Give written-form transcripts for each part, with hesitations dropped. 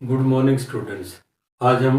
Good morning students. आज हम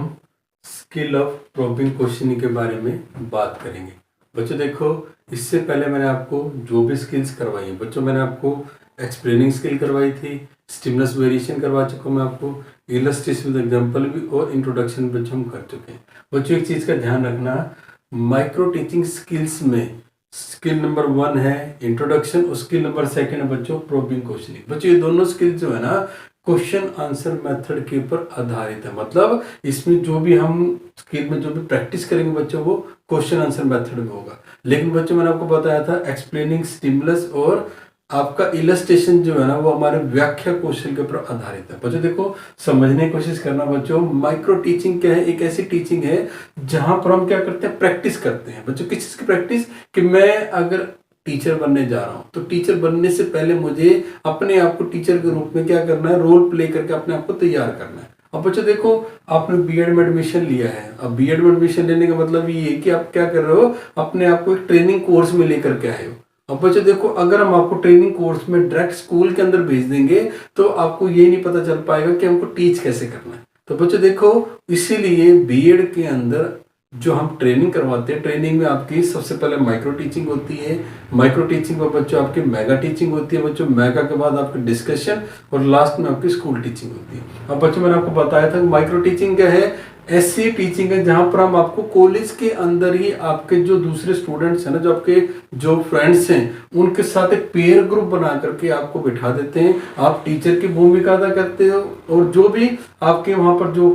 skill of probing questioning के बारे में बात करेंगे। बच्चों देखो, इससे पहले मैंने आपको जो भी स्किल्स करवाई हैं बच्चों, मैंने आपको एक्सप्लेनिंग स्किल करवाई थी, स्टिमुलस वेरिएशन करवा चुका हूँ मैं आपको, इलस्ट्रेशन विद एग्जांपल भी और इंट्रोडक्शन बच्चों हम कर चुके हैं। बच्चों एक चीज़ का ध्यान रखना, माइक्रो टीचिंग स्किल्स में स्किल नंबर 1 है इंट्रोडक्शन और स्किल नंबर 2 है बच्चों प्रोबिंग क्वेश्चनिंग। बच्चों ये दोनों स्किल जो है ना क्वेश्चन आंसर मेथड के ऊपर आधारित है। मतलब इसमें जो भी हम स्किल में जो भी प्रैक्टिस करेंगे बच्चों वो क्वेश्चन आंसर मेथड में होगा। लेकिन बच्चों मैंने आपको बताया था एक्सप्लेनिंग स्टिमुलस और आपका इलस्ट्रेशन जो है ना वो हमारे व्याख्या कौशल के ऊपर आधारित है। बच्चों देखो, समझने की कोशिश करना बच्चों। माइक्रो टीचिंग क्या है? एक ऐसी टीचिंग है जहां पर हम क्या करते हैं, प्रैक्टिस करते हैं। बच्चों किस चीज की प्रैक्टिस? कि मैं अगर टीचर बनने जा रहा हूं तो टीचर बनने से पहले मुझे अपने आप को टीचर के रूप में क्या करना है, रोल प्ले करके अपने आप को तैयार करना है। अब बच्चों देखो, आपने बीएड में एडमिशन लिया है। अब बीएड में एडमिशन लेने का मतलब ये है कि आप क्या कर रहे हो, अपने आप को एक ट्रेनिंग कोर्स में लेकर के आए हो। अब बच्चों देखो, अगर हम आपको ट्रेनिंग कोर्स में डायरेक्ट स्कूल के अंदर भेज देंगे तो आपको ये नहीं पता चल पाएगा कि हमको टीच कैसे करना है। तो बच्चों देखो, इसीलिए बीएड के अंदर जो हम ट्रेनिंग करवाते हैं, ट्रेनिंग में आपकी सबसे पहले माइक्रो टीचिंग होती है। माइक्रो टीचिंग में बच्चों आपकी मेगा टीचिंग होती है। बच्चों मेगा के बाद आपकी डिस्कशन और लास्ट में आपकी स्कूल टीचिंग होती है। अब बच्चों मैंने आपको बताया था माइक्रो टीचिंग क्या है, ऐसी टीचिंग है जहां पर हम आपको कॉलेज के अंदर ही आपके जो दूसरे स्टूडेंट्स हैं ना, जो आपके जो फ्रेंड्स हैं, उनके साथ एक पेयर ग्रुप बना करके आपको बिठा देते हैं। आप टीचर की भूमिका अदा करते हो और जो भी आपके वहां पर जो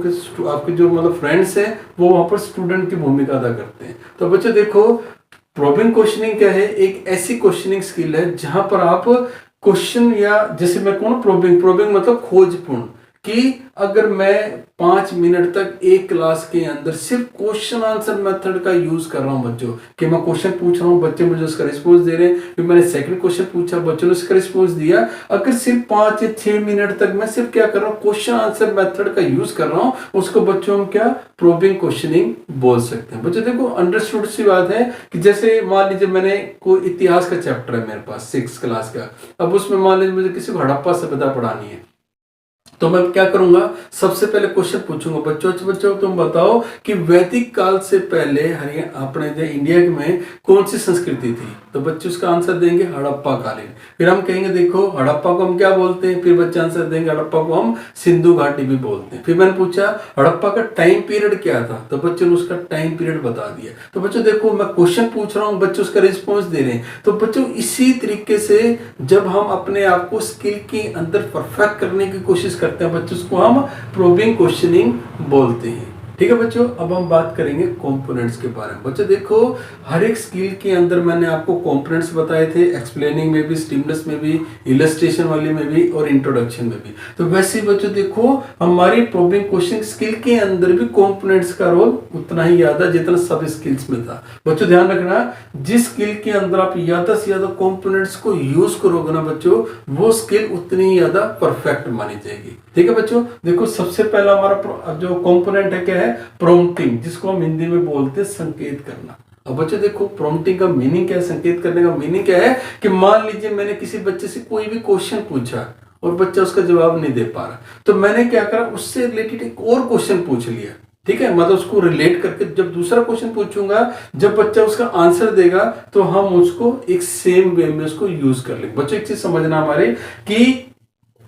आपके जो मतलब फ्रेंड्स हैं वो वहां पर स्टूडेंट की भूमिका अदा करते हैं। तो बच्चों देखो, प्रोबिंग क्वेश्चनिंग क्या है? एक ऐसी क्वेश्चनिंग स्किल है जहां पर आप क्वेश्चन या जैसे मैं कहूँ प्रोबिंग मतलब खोजपूर्ण, कि अगर मैं 5 मिनट तक एक क्लास के अंदर सिर्फ क्वेश्चन आंसर मेथड का यूज कर रहा हूं बच्चों, कि मैं क्वेश्चन पूछ रहा हूं, बच्चे मुझे उसका रिस्पॉन्स दे रहे हैं, फिर मैंने सेकंड क्वेश्चन पूछा, बच्चों ने उसका रिस्पॉन्स दिया। अगर सिर्फ 5 या 6 मिनट तक मैं सिर्फ क्या कर रहा हूं, क्वेश्चन आंसर मेथड का यूज कर रहा हूं, उसको बच्चों हम क्या प्रोबिंग क्वेश्चनिंग बोल सकते हैं। बच्चों देखो, अंडरस्टूड सी बात है कि जैसे मान लीजिए मैंने कोई इतिहास का चैप्टर है मेरे पास 6 क्लास का, अब उसमें मान लीजिए मुझे किसी को हड़प्पा सभ्यता पढ़ानी है, तो मैं क्या करूंगा, सबसे पहले क्वेश्चन पूछूंगा बच्चों तुम बताओ कि वैदिक काल से पहले अपने इंडिया में कौन सी संस्कृति थी? तो बच्चे उसका आंसर देंगे हड़प्पा कालीन। फिर हम कहेंगे देखो हड़प्पा को हम क्या बोलते हैं, फिर बच्चे आंसर देंगे हड़प्पा को हम सिंधु घाटी भी बोलते हैं। फिर मैंने पूछा हड़प्पा का टाइम पीरियड क्या था, तो बच्चों ने उसका टाइम पीरियड बता दिया। तो बच्चों देखो, मैं क्वेश्चन पूछ रहा हूँ, बच्चे उसका रिस्पॉन्स दे रहे हैं। तो बच्चों इसी तरीके से जब हम अपने आप को स्किल के अंदर परफेक्ट करने की कोशिश करते हैं बच्चों, उसको हम प्रोबिंग क्वेश्चनिंग बोलते हैं। ठीक है बच्चों, अब हम बात करेंगे कंपोनेंट्स के बारे में। बच्चों देखो, हर एक स्किल के अंदर मैंने आपको कंपोनेंट्स बताए थे, एक्सप्लेनिंग में भी, स्टिमुलस में भी, इलस्ट्रेशन वाले में भी और इंट्रोडक्शन में भी। तो वैसे ही बच्चों देखो, हमारी प्रोबिंग क्वेश्चनिंग स्किल के अंदर भी कंपोनेंट्स का रोल उतना ही ज्यादा जितना सब स्किल्स में था। बच्चों ध्यान रखना, जिस स्किल के अंदर आप ज्यादा से ज्यादा कंपोनेंट्स को यूज करोगे ना बच्चों, वो स्किल उतनी ही ज्यादा परफेक्ट मानी जाएगी। ठीक है बच्चों, देखो सबसे पहला हमारा जो कंपोनेंट है क्या है, प्रॉम्प्टिंग, जिसको हम हिंदी में बोलते हैं संकेत करना। अब बच्चे देखो, प्रॉम्प्टिंग का मीनिंग क्या है, संकेत करने का मीनिंग क्या है, कि मान लीजिए मैंने किसी बच्चे से कोई भी क्वेश्चन पूछा और बच्चा उसका जवाब नहीं दे पा रहा, तो मैंने क्या करा, उससे रिलेटेड एक और क्वेश्चन पूछ लिया। ठीक है, मतलब उसको रिलेट करके जब दूसरा क्वेश्चन पूछूंगा, जब बच्चा उसका आंसर देगा तो हम उसको एक सेम वे में उसको यूज कर लेंगे। बच्चों एक चीज समझना हमारे कि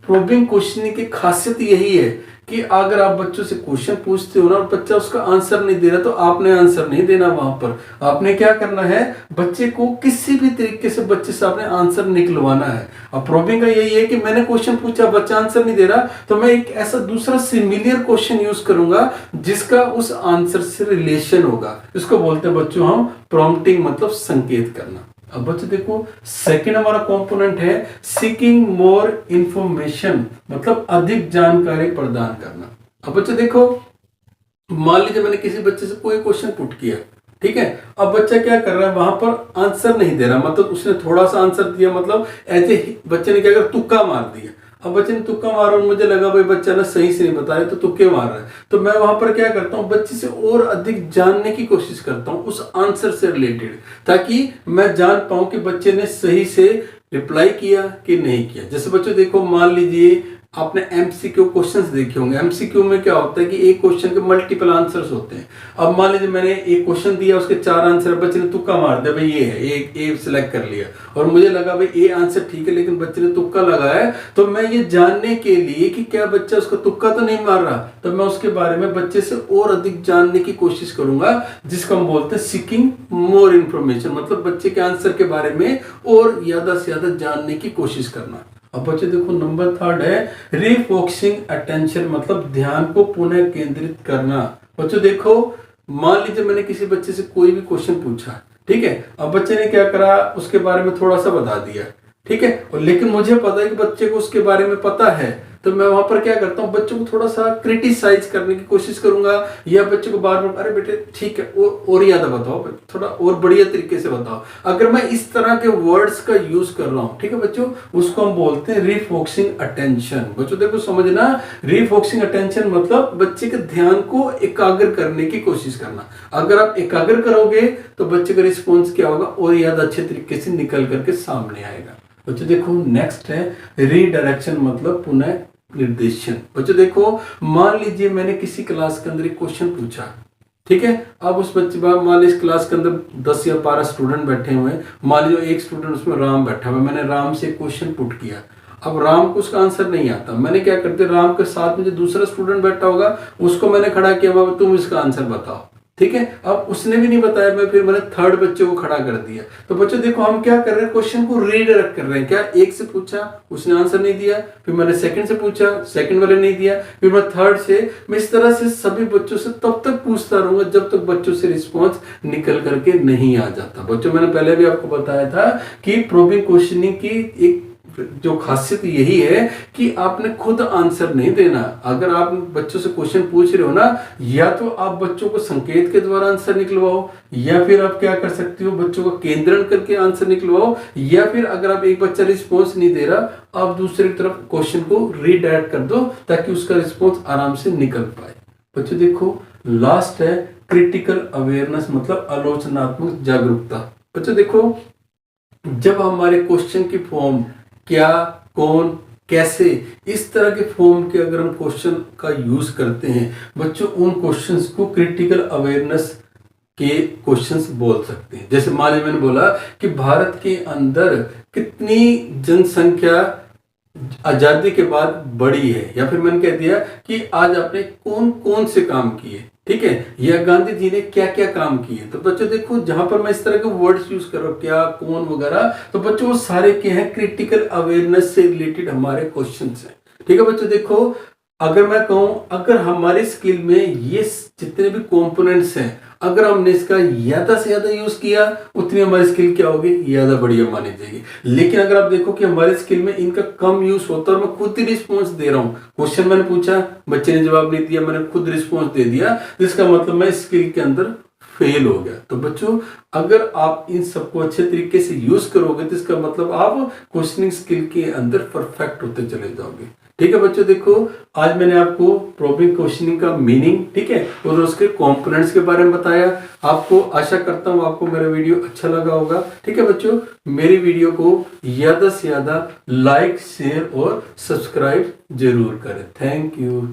प्रोबिंग क्वेश्चनिंग की खासियत यही है कि अगर आप बच्चों से क्वेश्चन पूछते हो ना और बच्चा उसका आंसर नहीं दे रहा, तो आपने आंसर नहीं देना, वहां पर आपने क्या करना है, बच्चे को किसी भी तरीके से बच्चे से आपने आंसर निकलवाना है। अब प्रोबिंग का यही है कि मैंने क्वेश्चन पूछा, बच्चा आंसर नहीं दे रहा, तो मैं एक ऐसा दूसरा सिमिलर क्वेश्चन यूज करूंगा जिसका उस आंसर से रिलेशन होगा। इसको बोलते हैं बच्चों हम प्रॉम्प्टिंग, मतलब संकेत करना। अब बच्चे देखो, सेकंड हमारा कंपोनेंट है सीकिंग मोर इंफॉर्मेशन, मतलब अधिक जानकारी प्रदान करना। अब बच्चे देखो, मान लीजिए मैंने किसी बच्चे से कोई क्वेश्चन पुट किया, ठीक है, अब बच्चा क्या कर रहा है, वहां पर आंसर नहीं दे रहा, मतलब उसने थोड़ा सा आंसर दिया, मतलब ऐसे बच्चे ने क्या कर तुक्का मार दिया। अब बच्चे ने तुक्का मारा और मुझे लगा भाई बच्चा ना सही से नहीं बता रहा, तो तुक्के मार रहा है, तो मैं वहां पर क्या करता हूं, बच्चे से और अधिक जानने की कोशिश करता हूं उस आंसर से रिलेटेड, ताकि मैं जान पाऊं कि बच्चे ने सही से रिप्लाई किया कि नहीं किया। जैसे बच्चों देखो, मान लीजिए आपने एमसीक्यू क्वेश्चंस देखे होंगे। एमसीक्यू में क्या होता है कि एक क्वेश्चन के मल्टीपल आंसर्स होते हैं। अब मान लीजिए मैंने एक क्वेश्चन दिया, उसके 4 आंसर, बच्चे ने तुक्का मार दिया, भाई ये है, ए सिलेक्ट कर लिया, और मुझे लगा भाई ए आंसर ठीक है, लेकिन बच्चे ने तुक्का लगाया है, तो मैं ये जानने के लिए कि क्या बच्चा उसका तुक्का तो नहीं मार रहा, तो मैं उसके बारे में बच्चे से और अधिक जानने की कोशिश करूंगा, जिसको हम बोलते हैं सीकिंग मोर इन्फॉर्मेशन, मतलब बच्चे के आंसर के बारे में और ज्यादा से ज्यादा जानने की कोशिश करना। अब बच्चे देखो नंबर 3 है रिफोकसिंग अटेंशन, मतलब ध्यान को पुनः केंद्रित करना। बच्चों देखो, मान लीजिए मैंने किसी बच्चे से कोई भी क्वेश्चन पूछा, ठीक है, अब बच्चे ने क्या करा, उसके बारे में थोड़ा सा बता दिया, ठीक है, और लेकिन मुझे पता है कि बच्चे को उसके बारे में पता है, तो मैं वहां पर क्या करता हूँ, बच्चों को थोड़ा सा क्रिटिसाइज करने की कोशिश करूंगा, या बच्चे को बार बार अरे बेटे ठीक है और याद बताओ, थोड़ा और बढ़िया तरीके से बताओ। अगर मैं इस तरह के वर्ड्स का यूज कर रहा हूँ, ठीक है बच्चों, उसको हम बोलते हैं रिफोकसिंग अटेंशन। बच्चों देखो समझना, रिफोकसिंग अटेंशन मतलब बच्चे के ध्यान को एकाग्र करने की कोशिश करना। अगर आप एकाग्र करोगे तो बच्चे का रिस्पॉन्स क्या होगा, और याद अच्छे तरीके से निकल करके सामने आएगा। बच्चों देखो नेक्स्ट है रीडायरेक्शन, मतलब पुनः निर्देशन। बच्चों देखो, मान लीजिए मैंने किसी क्लास के अंदर एक क्वेश्चन पूछा, ठीक है, अब उस बच्चे मान लीजिए क्लास के अंदर 10 या 12 स्टूडेंट बैठे हुए हैं, मान लीजिए एक स्टूडेंट उसमें राम बैठा हुआ है, मैंने राम से क्वेश्चन पुट किया, अब राम को उसका आंसर नहीं आता, मैंने क्या करते, राम के साथ में जो दूसरा स्टूडेंट बैठा होगा उसको मैंने खड़ा किया, बाबा तुम इसका आंसर बताओ, ठीक है, अब उसने भी नहीं बताया, फिर मैंने थर्ड बच्चे को खड़ा कर दिया। तो बच्चों देखो हम क्या कर रहे हैं, क्वेश्चन को रीडायरेक्ट कर रहे हैं। क्या, एक से पूछा, उसने आंसर नहीं दिया, फिर मैंने सेकंड से पूछा, सेकंड वाले नहीं दिया, फिर मैं थर्ड से, मैं इस तरह से सभी बच्चों से तब तक पूछता रहूंगा जब तक बच्चों से रिस्पॉन्स निकल करके नहीं आ जाता। बच्चों मैंने पहले भी आपको बताया था कि प्रोबिंग क्वेश्चनिंग की एक जो खासियत यही है कि आपने खुद आंसर नहीं देना। अगर आप बच्चों से क्वेश्चन पूछ रहे हो ना, या तो आप बच्चों को संकेत के द्वारा आंसर निकलवाओ, या फिर आप क्या कर सकते हो, बच्चों का केंद्रण करके आंसर निकलवाओ, या फिर अगर आप एक बच्चा रिस्पॉन्स नहीं दे रहा, आप दूसरी तरफ क्वेश्चन को रीडायरेक्ट कर दो ताकि उसका रिस्पॉन्स आराम से निकल पाए। बच्चों देखो लास्ट है क्रिटिकल अवेयरनेस, मतलब आलोचनात्मक जागरूकता। बच्चों देखो, जब हमारे क्वेश्चन की फॉर्म क्या, कौन, कैसे, इस तरह के फॉर्म के अगर हम क्वेश्चन का यूज करते हैं बच्चों, उन क्वेश्चंस को क्रिटिकल अवेयरनेस के क्वेश्चंस बोल सकते हैं। जैसे मान लीजिए मैंने बोला कि भारत के अंदर कितनी जनसंख्या आजादी के बाद बढ़ी है, या फिर मैंने कह दिया कि आज आपने कौन कौन से काम किए, ठीक है, या गांधी जी ने क्या क्या काम किए। तो बच्चों देखो जहां पर मैं इस तरह के वर्ड्स यूज कर रहा हूं, क्या, कौन वगैरह, तो बच्चों वो सारे क्या है, क्रिटिकल अवेयरनेस से रिलेटेड हमारे क्वेश्चंस हैं। ठीक है बच्चों देखो, अगर मैं कहूं, अगर हमारी स्किल में ये जितने भी कंपोनेंट्स हैं, अगर हमने इसका ज्यादा से ज्यादा यूज किया, उतनी हमारी स्किल क्या होगी, ज्यादा बढ़िया मानी जाएगी। लेकिन अगर आप देखो कि हमारी स्किल में इनका कम यूज होता है और मैं खुद ही रिस्पॉन्स दे रहा हूं, क्वेश्चन मैंने पूछा, बच्चे ने जवाब नहीं दिया, मैंने खुद रिस्पॉन्स दे दिया, जिसका मतलब मैं स्किल के अंदर फेल हो गया। तो बच्चों अगर आप इन सबको अच्छे तरीके से यूज करोगे तो इसका मतलब आप क्वेश्चनिंग स्किल के अंदर परफेक्ट होते चले जाओगे। ठीक है बच्चों देखो, आज मैंने आपको प्रोबिंग क्वेश्चनिंग का मीनिंग, ठीक है, और उसके कंपोनेंट्स के बारे में बताया। आपको आशा करता हूं आपको मेरा वीडियो अच्छा लगा होगा। ठीक है बच्चों, मेरी वीडियो को ज्यादा से ज्यादा लाइक, शेयर और सब्सक्राइब जरूर करें। Thank you.